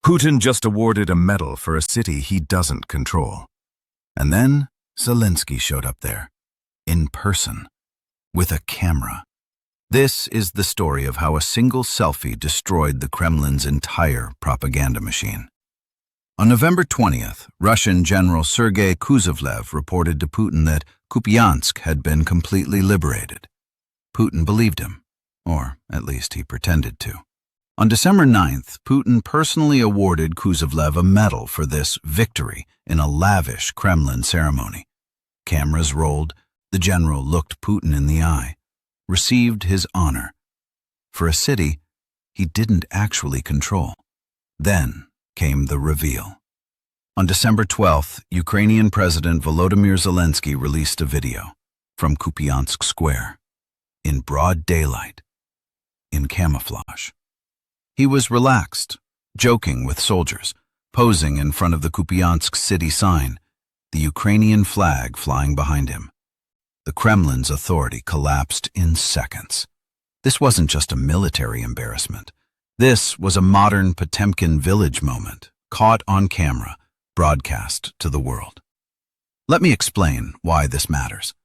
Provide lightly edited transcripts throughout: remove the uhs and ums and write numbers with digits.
Putin just awarded a medal for a city he doesn't control. And then Zelensky showed up there, in person, with a camera. This is the story of how a single selfie destroyed the Kremlin's entire propaganda machine. On November 20th, Russian General Sergei Kuzovlev reported to Putin that Kupiansk had been completely liberated. Putin believed him, or at least he pretended to. On December 9th, Putin personally awarded Kuzovlev a medal for this victory in a lavish Kremlin ceremony. Cameras rolled, the general looked Putin in the eye, received his honor for a city he didn't actually control. Then came the reveal. On December 12th, Ukrainian President Volodymyr Zelensky released a video from Kupiansk Square, in broad daylight, in camouflage. He was relaxed, joking with soldiers, posing in front of the Kupiansk city sign, the Ukrainian flag flying behind him. The Kremlin's authority collapsed in seconds. This wasn't just a military embarrassment. This was a modern Potemkin village moment, caught on camera, broadcast to the world. Let me explain why this matters.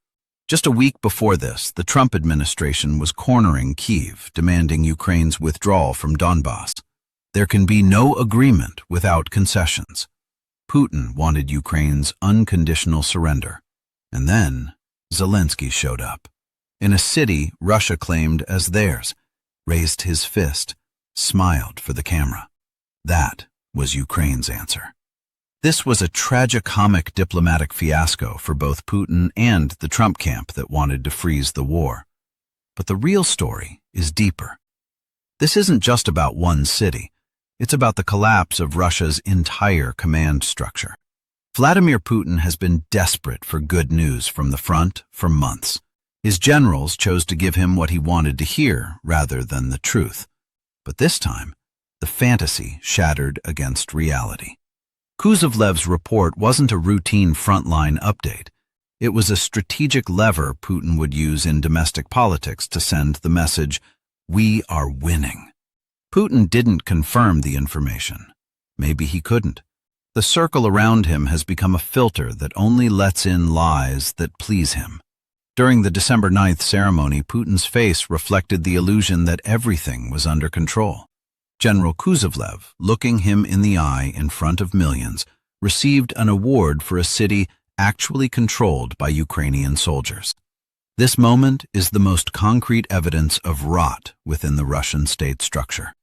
Just a week before this, the Trump administration was cornering Kyiv, demanding Ukraine's withdrawal from Donbass. There can be no agreement without concessions. Putin wanted Ukraine's unconditional surrender. And then Zelensky showed up, in a city Russia claimed as theirs, raised his fist, smiled for the camera. That was Ukraine's answer. This was a tragicomic diplomatic fiasco for both Putin and the Trump camp that wanted to freeze the war. But the real story is deeper. This isn't just about one city. It's about the collapse of Russia's entire command structure. Vladimir Putin has been desperate for good news from the front for months. His generals chose to give him what he wanted to hear rather than the truth. But this time, the fantasy shattered against reality. Kuzovlev's report wasn't a routine frontline update. It was a strategic lever Putin would use in domestic politics to send the message, "We are winning." Putin didn't confirm the information. Maybe he couldn't. The circle around him has become a filter that only lets in lies that please him. During the December 9th ceremony, Putin's face reflected the illusion that everything was under control. General Kuzovlev, looking him in the eye in front of millions, received an award for a city actually controlled by Ukrainian soldiers. This moment is the most concrete evidence of rot within the Russian state structure.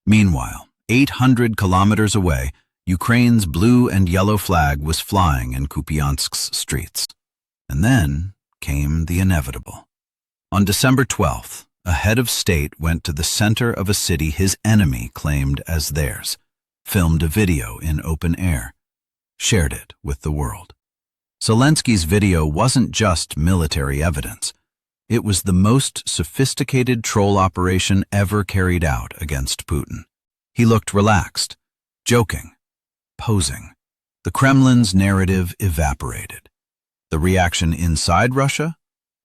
Meanwhile, 800 kilometers away, Ukraine's blue and yellow flag was flying in Kupiansk's streets. And then came the inevitable. On December 12th, a head of state went to the center of a city his enemy claimed as theirs, filmed a video in open air, shared it with the world. Zelensky's video wasn't just military evidence. It was the most sophisticated troll operation ever carried out against Putin. He looked relaxed, joking, posing. The Kremlin's narrative evaporated. The reaction inside Russia?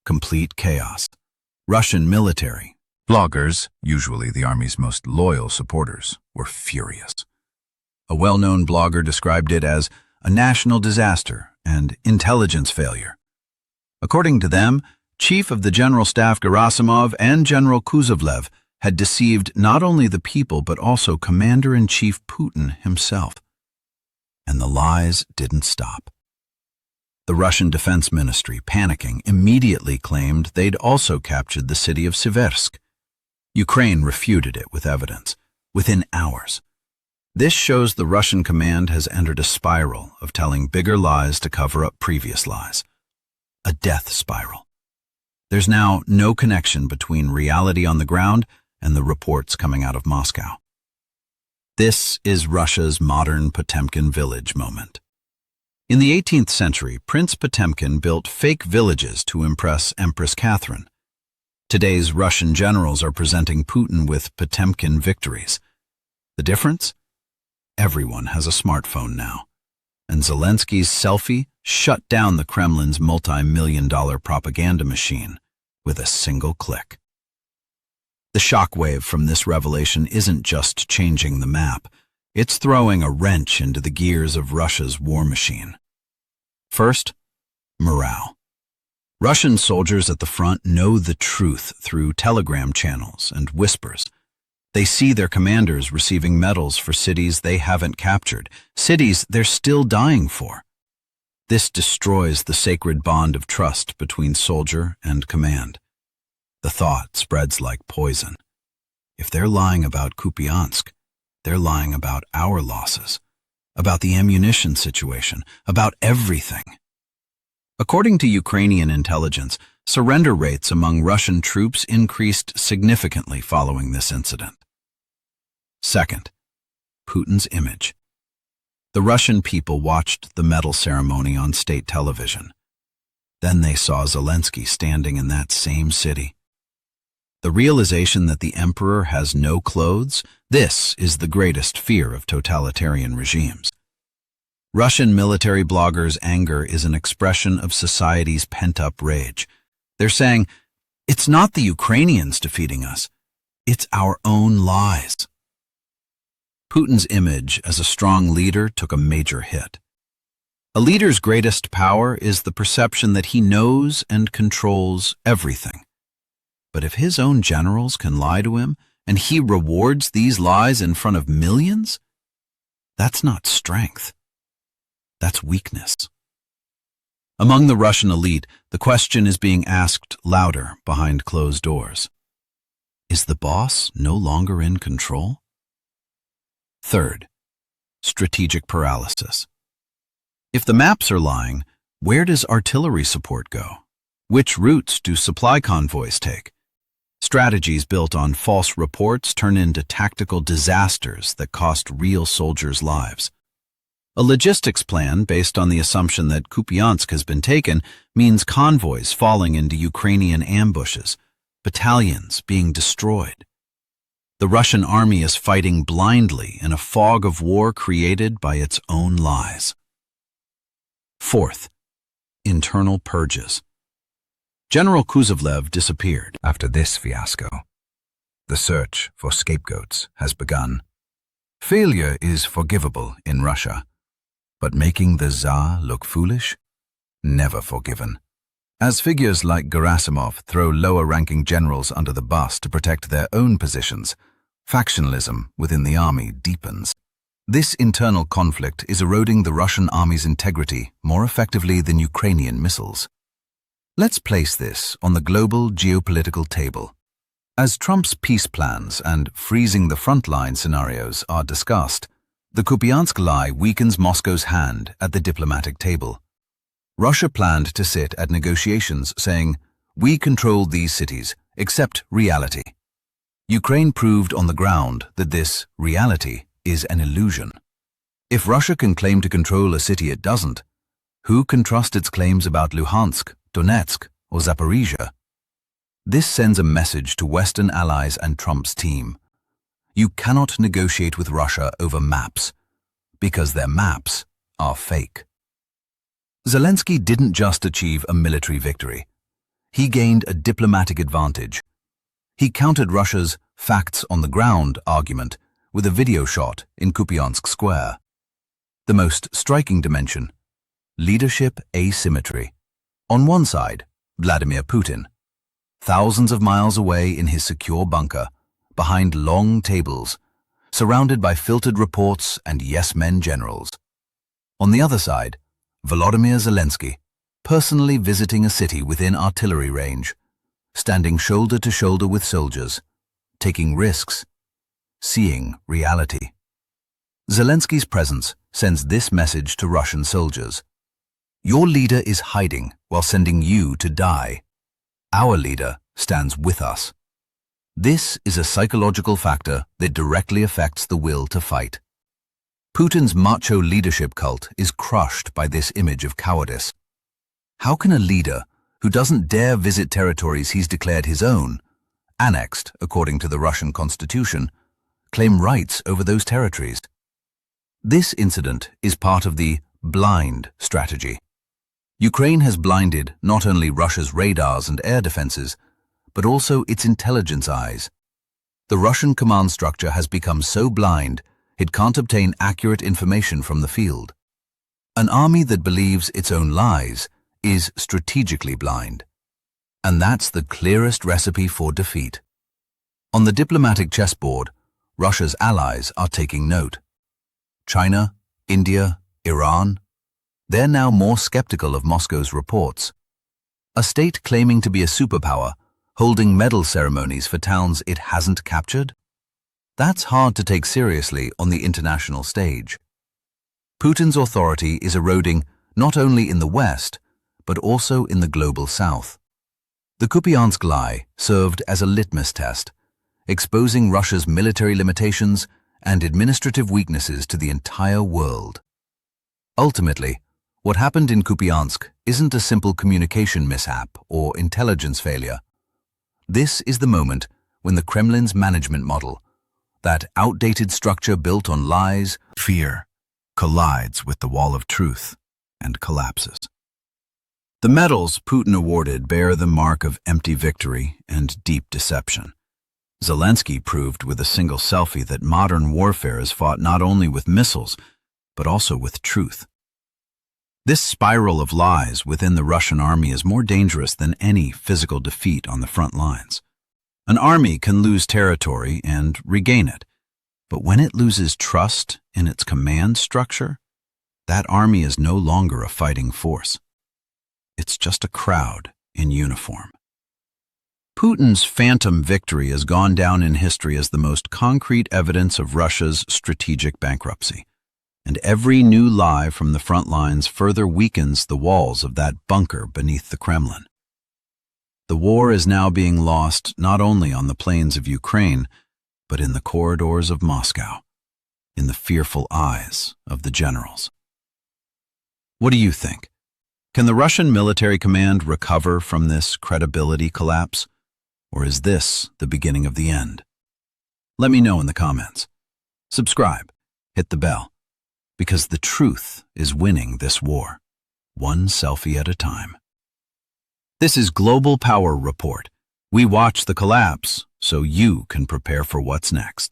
Complete chaos. Russian military bloggers, usually the army's most loyal supporters, were furious. A well-known blogger described it as a national disaster and intelligence failure. According to them, Chief of the General Staff Gerasimov and General Kuzovlev had deceived not only the people but also Commander-in-Chief Putin himself. And the lies didn't stop. The Russian Defense Ministry, panicking, immediately claimed they'd also captured the city of Siversk. Ukraine refuted it with evidence, within hours. This shows the Russian command has entered a spiral of telling bigger lies to cover up previous lies. A death spiral. There's now no connection between reality on the ground and the reports coming out of Moscow. This is Russia's modern Potemkin village moment. In the 18th century, Prince Potemkin built fake villages to impress Empress Catherine. Today's Russian generals are presenting Putin with Potemkin victories. The difference? Everyone has a smartphone now, and Zelensky's selfie shut down the Kremlin's multi-million-dollar propaganda machine with a single click. The shockwave from this revelation isn't just changing the map, It's throwing a wrench into the gears of Russia's war machine. First, morale. Russian soldiers at the front know the truth through telegram channels and whispers. They see their commanders receiving medals for cities they haven't captured, cities they're still dying for. This destroys the sacred bond of trust between soldier and command. The thought spreads like poison. If they're lying about Kupiansk, they're lying about our losses, about the ammunition situation, about everything. According to Ukrainian intelligence, surrender rates among Russian troops increased significantly following this incident. Second, Putin's image. The Russian people watched the medal ceremony on state television. Then they saw Zelensky standing in that same city. The realization that the emperor has no clothes, this is the greatest fear of totalitarian regimes. Russian military bloggers' anger is an expression of society's pent-up rage. They're saying, it's not the Ukrainians defeating us, it's our own lies. Putin's image as a strong leader took a major hit. A leader's greatest power is the perception that he knows and controls everything. But if his own generals can lie to him, and he rewards these lies in front of millions, that's not strength. That's weakness. Among the Russian elite, the question is being asked louder behind closed doors. Is the boss no longer in control? Third, strategic paralysis. If the maps are lying, where does artillery support go? Which routes do supply convoys take? Strategies built on false reports turn into tactical disasters that cost real soldiers' lives. A logistics plan based on the assumption that Kupiansk has been taken means convoys falling into Ukrainian ambushes, battalions being destroyed. The Russian army is fighting blindly in a fog of war created by its own lies. Fourth, internal purges. General Kuzovlev disappeared after this fiasco. The search for scapegoats has begun. Failure is forgivable in Russia, but making the Tsar look foolish? Never forgiven. As figures like Gerasimov throw lower-ranking generals under the bus to protect their own positions, factionalism within the army deepens. This internal conflict is eroding the Russian army's integrity more effectively than Ukrainian missiles. Let's place this on the global geopolitical table. As Trump's peace plans and freezing the front line scenarios are discussed, the Kupiansk lie weakens Moscow's hand at the diplomatic table. Russia planned to sit at negotiations saying, "We control these cities, accept reality." Ukraine proved on the ground that this reality is an illusion. If Russia can claim to control a city it doesn't, who can trust its claims about Luhansk, Donetsk, or Zaporizhia? This sends a message to Western allies and Trump's team. You cannot negotiate with Russia over maps, because their maps are fake. Zelensky didn't just achieve a military victory. He gained a diplomatic advantage. He countered Russia's facts on the ground argument with a video shot in Kupiansk Square. The most striking dimension: leadership asymmetry. On one side, Vladimir Putin, thousands of miles away in his secure bunker, behind long tables, surrounded by filtered reports and yes-men generals. On the other side, Volodymyr Zelensky, personally visiting a city within artillery range, standing shoulder to shoulder with soldiers, taking risks, seeing reality. Zelensky's presence sends this message to Russian soldiers: your leader is hiding while sending you to die. Our leader stands with us. This is a psychological factor that directly affects the will to fight. Putin's macho leadership cult is crushed by this image of cowardice. How can a leader who doesn't dare visit territories he's declared his own, annexed according to the Russian constitution, claim rights over those territories? This incident is part of the blind strategy. Ukraine has blinded not only Russia's radars and air defenses, but also its intelligence eyes. The Russian command structure has become so blind, it can't obtain accurate information from the field. An army that believes its own lies is strategically blind. And that's the clearest recipe for defeat. On the diplomatic chessboard, Russia's allies are taking note. China, India, Iran, they're now more skeptical of Moscow's reports. A state claiming to be a superpower, holding medal ceremonies for towns it hasn't captured? That's hard to take seriously on the international stage. Putin's authority is eroding not only in the West, but also in the global South. The Kupiansk lie served as a litmus test, exposing Russia's military limitations and administrative weaknesses to the entire world. Ultimately, what happened in Kupiansk isn't a simple communication mishap or intelligence failure. This is the moment when the Kremlin's management model, that outdated structure built on lies, fear, collides with the wall of truth and collapses. The medals Putin awarded bear the mark of empty victory and deep deception. Zelensky proved with a single selfie that modern warfare is fought not only with missiles, but also with truth. This spiral of lies within the Russian army is more dangerous than any physical defeat on the front lines. An army can lose territory and regain it, but when it loses trust in its command structure, that army is no longer a fighting force. It's just a crowd in uniform. Putin's phantom victory has gone down in history as the most concrete evidence of Russia's strategic bankruptcy. And every new lie from the front lines further weakens the walls of that bunker beneath the Kremlin. The war is now being lost not only on the plains of Ukraine, but in the corridors of Moscow, in the fearful eyes of the generals. What do you think? Can the Russian military command recover from this credibility collapse? Or is this the beginning of the end? Let me know in the comments. Subscribe, hit the bell, because the truth is winning this war, one selfie at a time. This is Global Power Report. We watch the collapse so you can prepare for what's next.